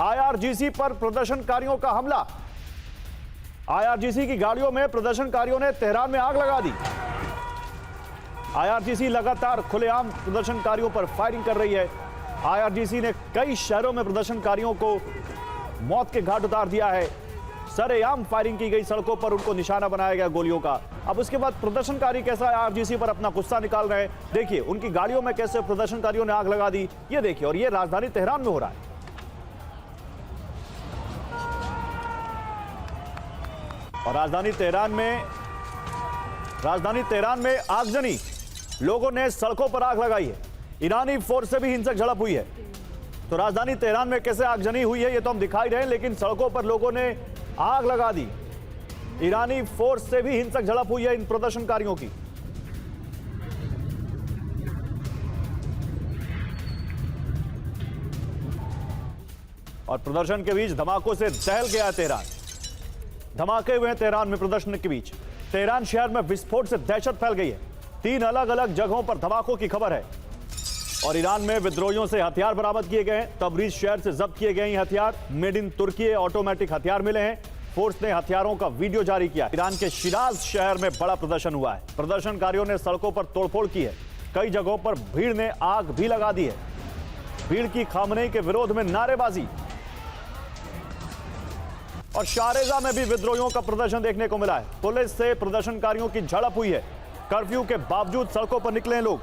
IRGC पर प्रदर्शनकारियों का हमला। आईआरजीसी की गाड़ियों में प्रदर्शनकारियों ने तेहरान में आग लगा दी। आईआरजीसी लगातार खुलेआम प्रदर्शनकारियों पर फायरिंग कर रही है। आईआरजीसी ने कई शहरों में प्रदर्शनकारियों को मौत के घाट उतार दिया है। सरेआम फायरिंग की गई, सड़कों पर उनको निशाना बनाया गया गोलियों का। अब उसके बाद प्रदर्शनकारी कैसा आईआरजीसी पर अपना गुस्सा निकाल रहे हैं, देखिए उनकी गाड़ियों में कैसे प्रदर्शनकारियों ने आग लगा दी, ये देखिए। और ये राजधानी तेहरान में हो रहा है। और राजधानी तेहरान में आगजनी, लोगों ने सड़कों पर आग लगाई है। ईरानी फोर्स से भी हिंसक झड़प हुई है। तो राजधानी तेहरान में कैसे आगजनी हुई है ये तो हम दिखाई रहे हैं, लेकिन सड़कों पर लोगों ने आग लगा दी। ईरानी फोर्स से भी हिंसक झड़प हुई है इन प्रदर्शनकारियों की। और प्रदर्शन के बीच धमाकों से दहल गया तेहरान। धमाके हुए हैं तेहरान में प्रदर्शन के बीच। तेहरान शहर में विस्फोट से दहशत फैल गई है। 3 अलग अलग जगहों पर धमाकों की खबर है। और ईरान में विद्रोहियों से हथियार बरामद किए गए हैं। तबरीज शहर से जब्त किए गए हैं हथियार। मेड इन तुर्की ऑटोमेटिक हथियार मिले हैं। फोर्स ने हथियारों का वीडियो जारी किया। ईरान के शिराज शहर में बड़ा प्रदर्शन हुआ है। प्रदर्शनकारियों ने सड़कों पर तोड़फोड़ की है। कई जगहों पर भीड़ ने आग भी लगा दी है। भीड़ की खामनेई के विरोध में नारेबाजी। और शारेजा में भी विद्रोहियों का प्रदर्शन देखने को मिला है। पुलिस से प्रदर्शनकारियों की झड़प हुई है। कर्फ्यू के बावजूद सड़कों पर निकले हैं लोग।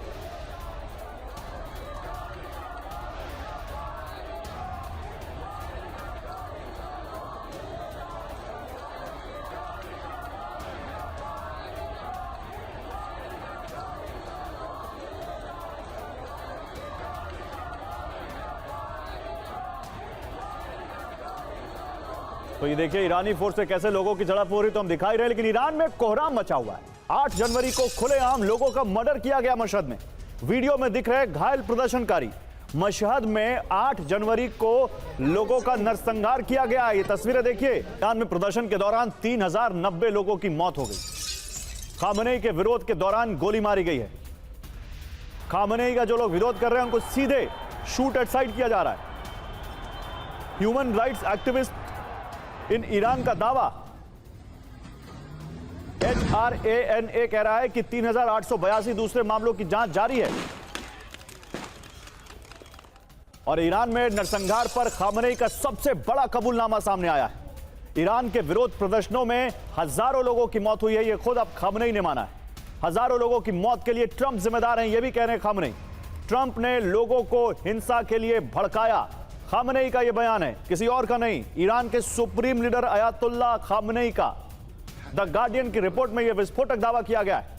तो ये देखिए ईरानी फोर्स से कैसे लोगों की झड़प हो रही तो हम दिखाई रहे, लेकिन ईरान में कोहराम मचा हुआ है। 8 जनवरी को खुलेआम लोगों का मर्डर किया गया मशहद में। वीडियो में दिख रहे घायल प्रदर्शनकारी। मशहद में 8 जनवरी को लोगों का नरसंहार किया गया। ये तस्वीरें देखिए। ईरान में प्रदर्शन के दौरान 3090 लोगों की मौत हो गई। खामनेई के विरोध के दौरान गोली मारी गई है। खामनेई का जो लोग विरोध कर रहे हैं उनको सीधे शूट एट साइड किया जा रहा है। Human rights activist in Iran का दावा, HRANA कह रहा है कि 3882 दूसरे मामलों की जांच जारी है। और ईरान में नरसंहार पर खामनेई का सबसे बड़ा कबूलनामा सामने आया है। ईरान के विरोध प्रदर्शनों में हजारों लोगों की मौत हुई है। यह खुद अब खामनेई ने माना है। हजारों लोगों की मौत के लिए ट्रंप जिम्मेदार हैं, यह भी कह रहे हैं खामनेई। ट्रंप ने लोगों को हिंसा के लिए भड़काया। खामनेई का यह बयान है, किसी और का नहीं। ईरान के सुप्रीम लीडर अयातुल्लाह खामनेई का द गार्डियन की रिपोर्ट में यह विस्फोटक दावा किया गया है।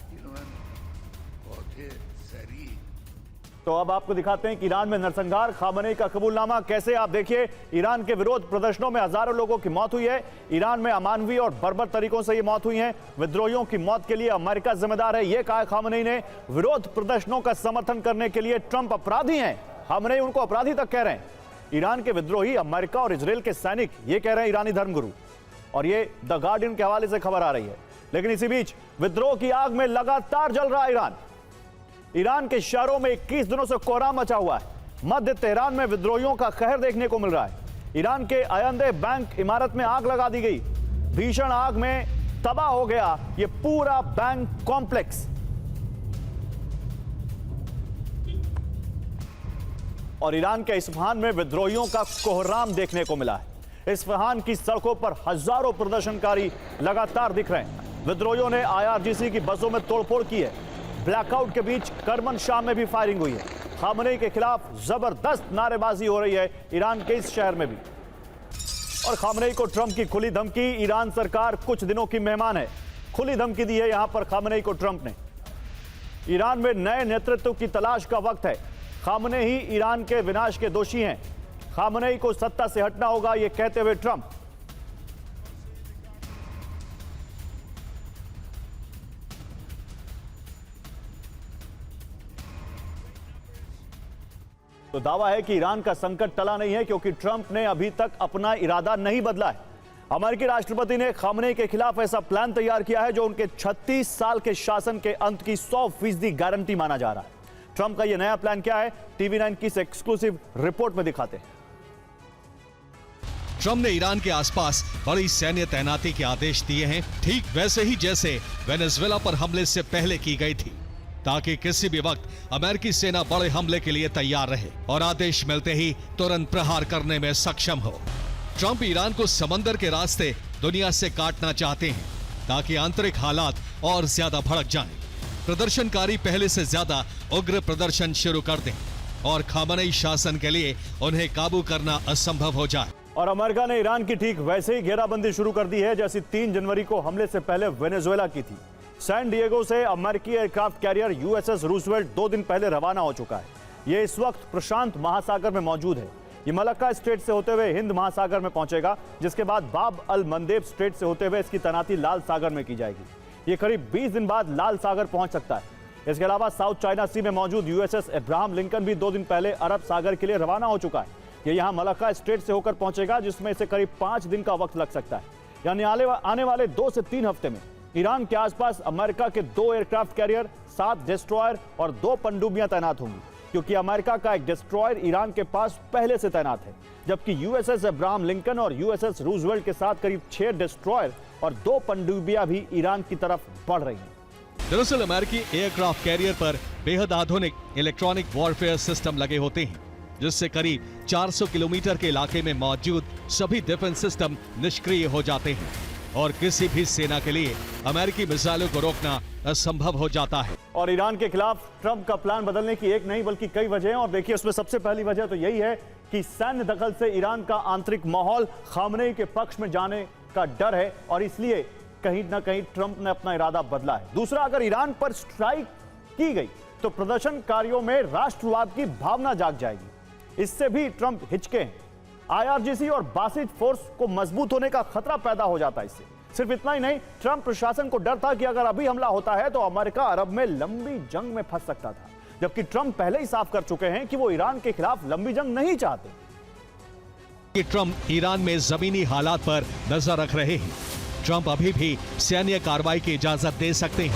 तो अब आपको दिखाते हैं कि ईरान में नरसंहार, खामनेई का कबूलनामा कैसे। आप देखिए ईरान के विरोध प्रदर्शनों में हजारों लोगों की मौत हुई है। ईरान में अमानवीय और बर्बर तरीकों से ये मौत हुई है। विद्रोहियों की मौत के लिए अमेरिका जिम्मेदार है, यह कहा खामनेई ने। विरोध प्रदर्शनों का समर्थन करने के लिए ट्रंप अपराधी हैं। खामनेई उनको अपराधी तक कह रहे हैं। ईरान के विद्रोही अमेरिका और इजराइल के सैनिक, ये कह रहे हैं ईरानी धर्मगुरु। और ये द गार्डियन के हवाले से खबर आ रही है। लेकिन इसी बीच विद्रोह की आग में लगातार जल रहा है ईरान। ईरान के शहरों में 21 दिनों से कोहराम मचा हुआ है। मध्य तेहरान में विद्रोहियों का कहर देखने को मिल रहा है। ईरान के अयंदे बैंक इमारत में आग लगा दी गई। भीषण आग में तबाह हो गया यह पूरा बैंक कॉम्प्लेक्स। और ईरान के इस्फहान में विद्रोहियों का कोहराम देखने को मिला है। इस्फहान की सड़कों पर हजारों प्रदर्शनकारी लगातार दिख रहे हैं। विद्रोहियों ने आईआरजीसी की बसों में तोड़फोड़ की है। ब्लैकआउट के बीच करमनशाह में भी फायरिंग हुई है। खामनेई के खिलाफ जबरदस्त नारेबाजी हो रही है ईरान के इस शहर में भी। और खामनेई को ट्रंप की खुली धमकी। ईरान सरकार कुछ दिनों की मेहमान है। खुली धमकी दी है यहां पर खामनेई को ट्रंप ने। ईरान में नए नेतृत्व की तलाश का वक्त है। खामनेई ही ईरान के विनाश के दोषी हैं। खामनेई को सत्ता से हटना होगा, यह कहते हुए ट्रंप। तो दावा है कि ईरान का संकट टला नहीं है, क्योंकि ट्रंप ने अभी तक अपना इरादा नहीं बदला है। अमेरिकी राष्ट्रपति ने खामनेई के खिलाफ ऐसा प्लान तैयार किया है जो उनके 36 साल के शासन के अंत की 100% गारंटी माना जा रहा है। ट्रंप का यह नया प्लान क्या है, टीवी 9 की इस एक्सक्लूसिव रिपोर्ट में दिखाते हैं। ट्रंप ने ईरान के आसपास बड़ी सैन्य तैनाती के आदेश दिए हैं, ठीक वैसे ही जैसे वेनेजुएला पर हमले से पहले की गई थी, ताकि किसी भी वक्त अमेरिकी सेना बड़े हमले के लिए तैयार रहे और आदेश मिलते ही तुरंत प्रहार करने में सक्षम हो। ट्रंप ईरान को समंदर के रास्ते दुनिया से काटना चाहते हैं, ताकि आंतरिक हालात और ज्यादा भड़क जाएं। प्रदर्शनकारी पहले से ज्यादा उग्र प्रदर्शन शुरू कर दें और खामनेई शासन के लिए उन्हें काबू करना असंभव हो जाए। और अमेरिका ने ईरान की ठीक वैसे ही घेराबंदी शुरू कर दी है जैसी 3 जनवरी को हमले से पहले वेनेजुएला की थी। सैन डिएगो से अमेरिकी एयरक्राफ्ट कैरियर यूएसएस रूजवेल्ट 2 दिन पहले रवाना हो चुका है। यह इस वक्त प्रशांत महासागर में मौजूद है। ये मलक्का स्ट्रेट से होते हुए हिंद महासागर में पहुंचेगा, जिसके बाद बाब अल मंदेब स्ट्रेट से होते हुए इसकी तैनाती लाल सागर में की जाएगी। ये करीब 20 दिन बाद लाल सागर पहुंच सकता है। इसके अलावा साउथ चाइना सी में मौजूद यूएसएस अब्राहम लिंकन भी 2 दिन पहले अरब सागर के लिए रवाना हो चुका है। ये यहाँ मलक्का स्ट्रेट से होकर पहुंचेगा, जिसमें इसे करीब 5 दिन का वक्त लग सकता है। यानी आने वाले 2 से 3 हफ्ते में ईरान के आसपास अमेरिका के 2 एयरक्राफ्ट कैरियर, 7 डिस्ट्रॉयर और 2 पनडुब्बियां तैनात होंगी, क्योंकि अमेरिका का एक डिस्ट्रॉयर ईरान के पास पहले से तैनात है, जबकि यूएसएस अब्राहम लिंकन और यूएसएस रूजवेल्ट के साथ करीब 6 डिस्ट्रॉयर और 2 पनडुब्बियां भी ईरान की तरफ बढ़ रही हैं। दरअसल अमेरिकी एयरक्राफ्ट कैरियर पर बेहद आधुनिक इलेक्ट्रॉनिक वॉरफेयर सिस्टम लगे होते हैं, जिससे करीब 400 किलोमीटर के इलाके में मौजूद सभी डिफेंस सिस्टम निष्क्रिय हो जाते हैं और किसी भी सेना के लिए अमेरिकी मिसाइलों को रोकना असंभव हो जाता है। और ईरान के खिलाफ ट्रंप का प्लान बदलने की एक नहीं बल्कि कई वजह हैं, और देखिए उसमें सबसे पहली वजह तो यही है कि सैन्य दखल से ईरान का आंतरिक माहौल खामनेई के पक्ष में जाने का डर है, और इसलिए कहीं ना कहीं ट्रंप ने अपना इरादा बदला है। दूसरा, अगर ईरान पर स्ट्राइक की गई तो प्रदर्शनकारियों में राष्ट्रवाद की भावना जाग जाएगी। इससे भी ट्रंप हिचके हैं। आईआरजीसी और बासिज फोर्स को मजबूत होने का खतरा पैदा हो जाता है इससे। सिर्फ इतना ही नहीं, ट्रंप प्रशासन को डर था कि अगर अभी हमला होता है तो अमेरिका अरब में लंबी जंग में फंस सकता था, जबकि ट्रंप पहले ही साफ कर चुके हैं कि वो ईरान के खिलाफ लंबी जंग नहीं चाहते। कि ट्रंप ईरान में जमीनी हालात पर नजर रख रहे हैं। ट्रंप अभी भी सैन्य कार्रवाई की इजाजत दे सकते हैं।